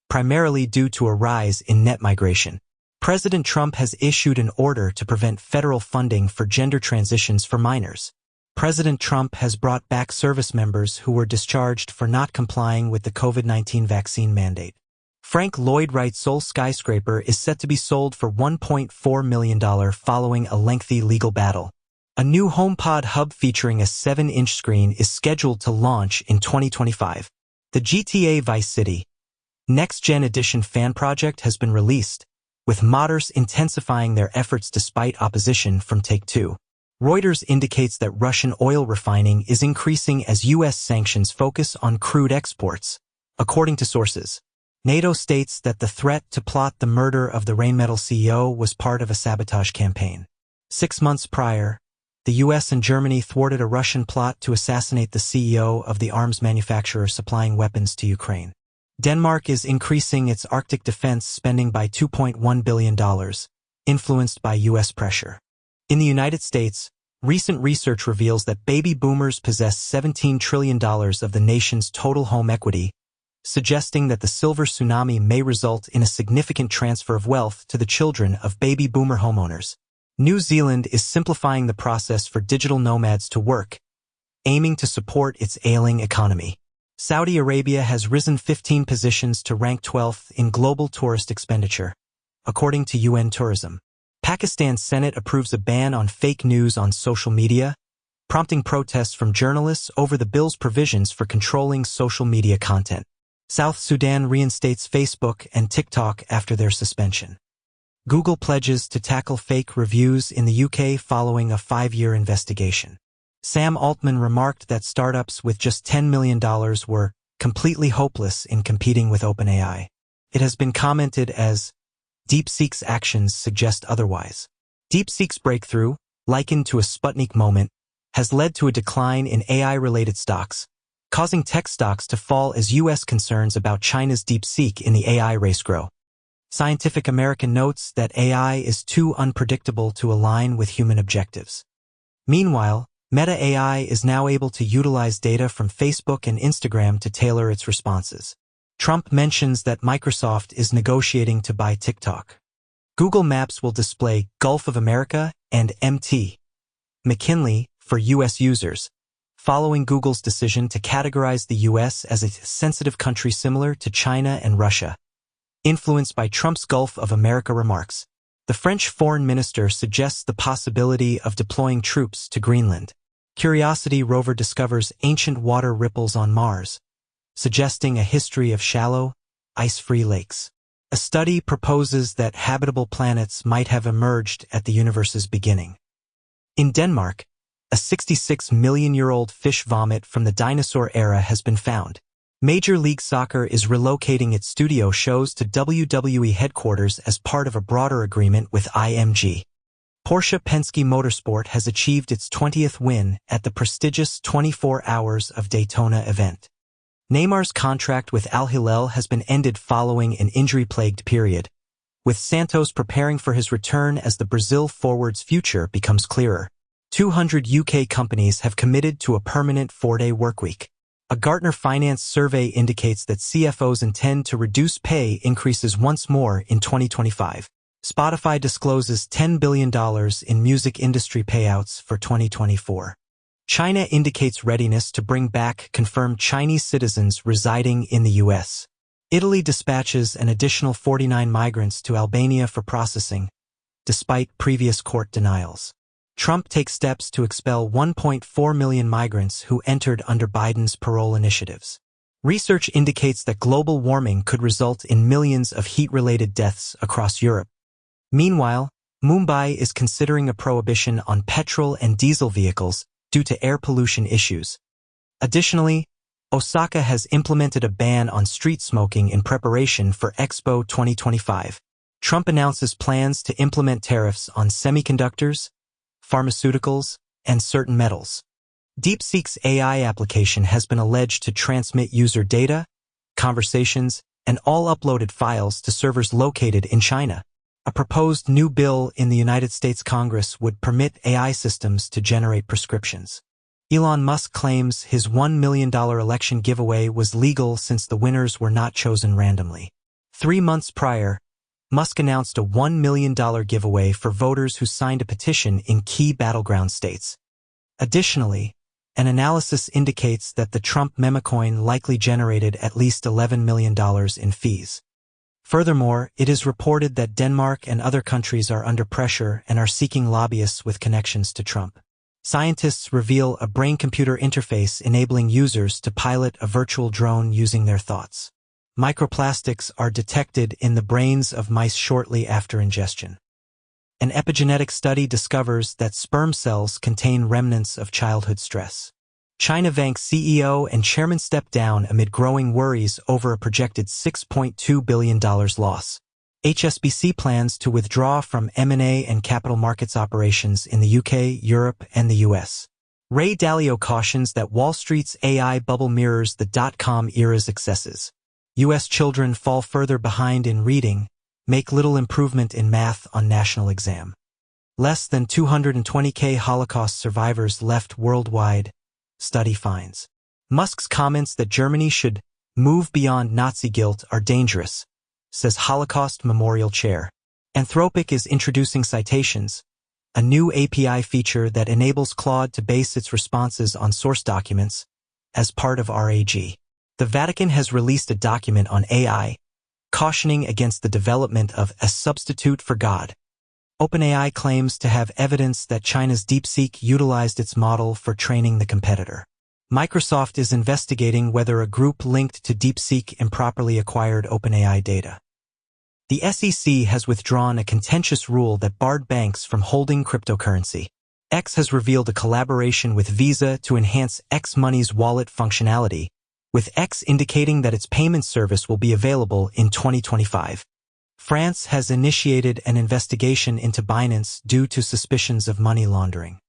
primarily due to a rise in net migration. President Trump has issued an order to prevent federal funding for gender transitions for minors. President Trump has brought back service members who were discharged for not complying with the COVID-19 vaccine mandate. Frank Lloyd Wright's Soul skyscraper is set to be sold for $1.4 million following a lengthy legal battle. A new HomePod hub featuring a 7-inch screen is scheduled to launch in 2025. The GTA Vice City Next Gen Edition fan project has been released, with modders intensifying their efforts despite opposition from Take-Two. Reuters indicates that Russian oil refining is increasing as U.S. sanctions focus on crude exports, according to sources. NATO states that the threat to plot the murder of the Rheinmetall CEO was part of a sabotage campaign. 6 months prior, the U.S. and Germany thwarted a Russian plot to assassinate the CEO of the arms manufacturer supplying weapons to Ukraine. Denmark is increasing its Arctic defense spending by $2.1 billion, influenced by U.S. pressure. In the United States, recent research reveals that baby boomers possess $17 trillion of the nation's total home equity, suggesting that the silver tsunami may result in a significant transfer of wealth to the children of baby boomer homeowners. New Zealand is simplifying the process for digital nomads to work, aiming to support its ailing economy. Saudi Arabia has risen 15 positions to rank 12th in global tourist expenditure, according to UN Tourism. Pakistan's Senate approves a ban on fake news on social media, prompting protests from journalists over the bill's provisions for controlling social media content. South Sudan reinstates Facebook and TikTok after their suspension. Google pledges to tackle fake reviews in the UK following a 5-year investigation. Sam Altman remarked that startups with just $10 million were completely hopeless in competing with OpenAI. It has been commented as, DeepSeek's actions suggest otherwise. DeepSeek's breakthrough, likened to a Sputnik moment, has led to a decline in AI-related stocks, causing tech stocks to fall as U.S. concerns about China's DeepSeek in the AI race grow. Scientific American notes that AI is too unpredictable to align with human objectives. Meanwhile, Meta AI is now able to utilize data from Facebook and Instagram to tailor its responses. Trump mentions that Microsoft is negotiating to buy TikTok. Google Maps will display Gulf of America and MT. McKinley for U.S. users, following Google's decision to categorize the U.S. as a sensitive country similar to China and Russia. Influenced by Trump's Gulf of America remarks, the French foreign minister suggests the possibility of deploying troops to Greenland. Curiosity rover discovers ancient water ripples on Mars, suggesting a history of shallow, ice-free lakes. A study proposes that habitable planets might have emerged at the universe's beginning. In Denmark, a 66-million-year-old fish vomit from the dinosaur era has been found. Major League Soccer is relocating its studio shows to WWE headquarters as part of a broader agreement with IMG. Porsche Penske Motorsport has achieved its 20th win at the prestigious 24 Hours of Daytona event. Neymar's contract with Al Hilal has been ended following an injury-plagued period, with Santos preparing for his return as the Brazil forward's future becomes clearer. 200 UK companies have committed to a permanent 4-day workweek. A Gartner Finance survey indicates that CFOs intend to reduce pay increases once more in 2025. Spotify discloses $10 billion in music industry payouts for 2024. China indicates readiness to bring back confirmed Chinese citizens residing in the U.S. Italy dispatches an additional 49 migrants to Albania for processing, despite previous court denials. Trump takes steps to expel 1.4 million migrants who entered under Biden's parole initiatives. Research indicates that global warming could result in millions of heat-related deaths across Europe. Meanwhile, Mumbai is considering a prohibition on petrol and diesel vehicles due to air pollution issues. Additionally, Osaka has implemented a ban on street smoking in preparation for Expo 2025. Trump announces plans to implement tariffs on semiconductors, pharmaceuticals, and certain metals. DeepSeek's AI application has been alleged to transmit user data, conversations, and all uploaded files to servers located in China. A proposed new bill in the United States Congress would permit AI systems to generate prescriptions. Elon Musk claims his $1 million election giveaway was legal since the winners were not chosen randomly. 3 months prior, Musk announced a $1 million giveaway for voters who signed a petition in key battleground states. Additionally, an analysis indicates that the Trump memecoin likely generated at least $11 million in fees. Furthermore, it is reported that Denmark and other countries are under pressure and are seeking lobbyists with connections to Trump. Scientists reveal a brain-computer interface enabling users to pilot a virtual drone using their thoughts. Microplastics are detected in the brains of mice shortly after ingestion. An epigenetic study discovers that sperm cells contain remnants of childhood stress. China Vank CEO and chairman step down amid growing worries over a projected $6.2 billion loss. HSBC plans to withdraw from M&A and capital markets operations in the UK, Europe, and the US. Ray Dalio cautions that Wall Street's AI bubble mirrors the dot-com era's excesses. US children fall further behind in reading, make little improvement in math on national exam. Less than 220,000 Holocaust survivors left worldwide, study finds. Musk's comments that Germany should move beyond Nazi guilt are dangerous, says Holocaust Memorial Chair. Anthropic is introducing citations, a new API feature that enables Claude to base its responses on source documents, as part of RAG. The Vatican has released a document on AI, cautioning against the development of a substitute for God. OpenAI claims to have evidence that China's DeepSeek utilized its model for training the competitor. Microsoft is investigating whether a group linked to DeepSeek improperly acquired OpenAI data. The SEC has withdrawn a contentious rule that barred banks from holding cryptocurrency. X has revealed a collaboration with Visa to enhance X Money's wallet functionality, with X indicating that its payment service will be available in 2025. France has initiated an investigation into Binance due to suspicions of money laundering.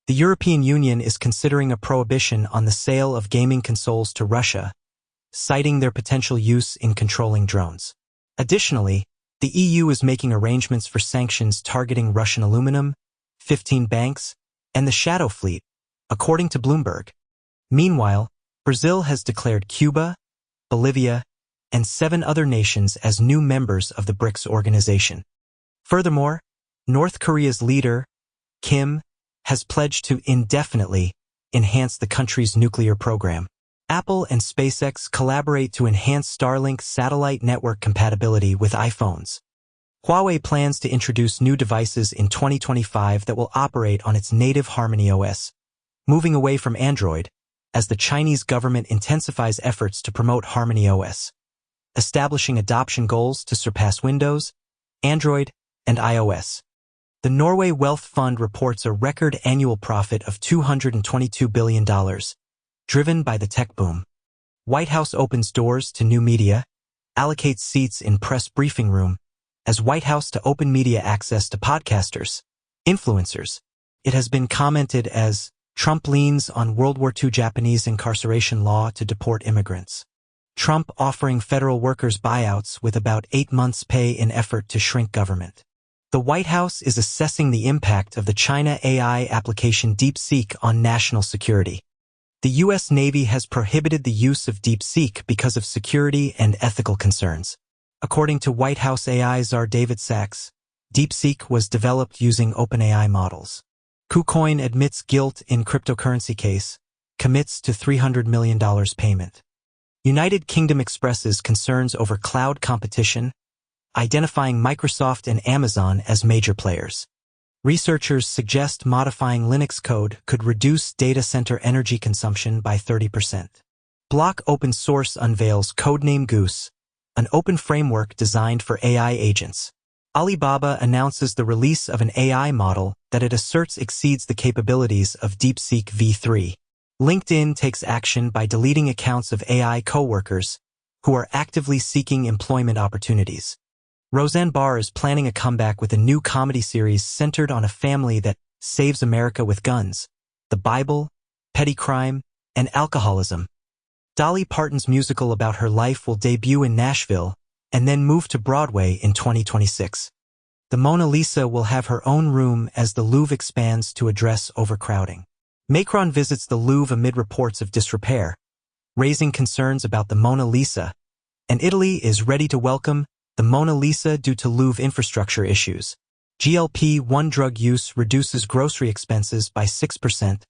The European Union is considering a prohibition on the sale of gaming consoles to Russia, citing their potential use in controlling drones. Additionally, the EU is making arrangements for sanctions targeting Russian aluminum, 15 banks, and the Shadow Fleet, according to Bloomberg. Meanwhile, Brazil has declared Cuba, Bolivia, and 7 other nations as new members of the BRICS organization. Furthermore, North Korea's leader, Kim, has pledged to indefinitely enhance the country's nuclear program. Apple and SpaceX collaborate to enhance Starlink satellite network compatibility with iPhones. Huawei plans to introduce new devices in 2025 that will operate on its native Harmony OS, moving away from Android, as the Chinese government intensifies efforts to promote Harmony OS, establishing adoption goals to surpass Windows, Android, and iOS. The Norway Wealth Fund reports a record annual profit of $222 billion, driven by the tech boom. White House opens doors to new media, allocates seats in press briefing room, as White House to open media access to podcasters, influencers. It has been commented as Trump leans on World War II Japanese incarceration law to deport immigrants. Trump offering federal workers buyouts with about 8 months' pay in effort to shrink government. The White House is assessing the impact of the China AI application DeepSeek on national security. The U.S. Navy has prohibited the use of DeepSeek because of security and ethical concerns. According to White House AI czar David Sachs, DeepSeek was developed using OpenAI models. KuCoin admits guilt in cryptocurrency case, commits to $300 million payment. United Kingdom expresses concerns over cloud competition, identifying Microsoft and Amazon as major players. Researchers suggest modifying Linux code could reduce data center energy consumption by 30%. Block Open Source unveils codename Goose, an open framework designed for AI agents. Alibaba announces the release of an AI model that it asserts exceeds the capabilities of DeepSeek v3. LinkedIn takes action by deleting accounts of AI coworkers who are actively seeking employment opportunities. Roseanne Barr is planning a comeback with a new comedy series centered on a family that saves America with guns, the Bible, petty crime, and alcoholism. Dolly Parton's musical about her life will debut in Nashville and then move to Broadway in 2026. The Mona Lisa will have her own room as the Louvre expands to address overcrowding. Macron visits the Louvre amid reports of disrepair, raising concerns about the Mona Lisa, and Italy is ready to welcome the Mona Lisa due to Louvre infrastructure issues. GLP-1 drug use reduces grocery expenses by 6%,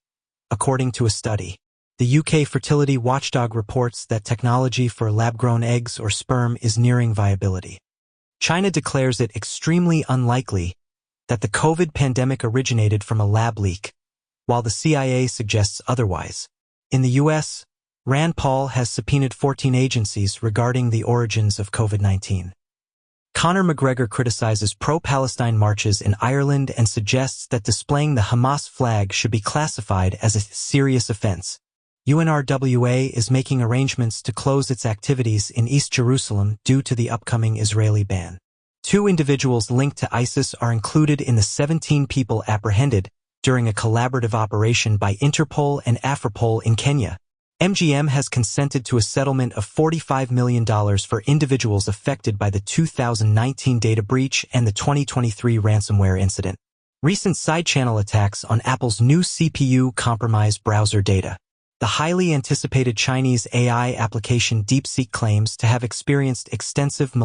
according to a study. The UK fertility watchdog reports that technology for lab-grown eggs or sperm is nearing viability. China declares it extremely unlikely that the COVID pandemic originated from a lab leak, while the CIA suggests otherwise. In the US, Rand Paul has subpoenaed 14 agencies regarding the origins of COVID-19. Conor McGregor criticizes pro-Palestine marches in Ireland and suggests that displaying the Hamas flag should be classified as a serious offense. UNRWA is making arrangements to close its activities in East Jerusalem due to the upcoming Israeli ban. 2 individuals linked to ISIS are included in the 17 people apprehended during a collaborative operation by Interpol and Afropol in Kenya. MGM has consented to a settlement of $45 million for individuals affected by the 2019 data breach and the 2023 ransomware incident. Recent side-channel attacks on Apple's new CPU compromise browser data. The highly anticipated Chinese AI application DeepSeek claims to have experienced extensive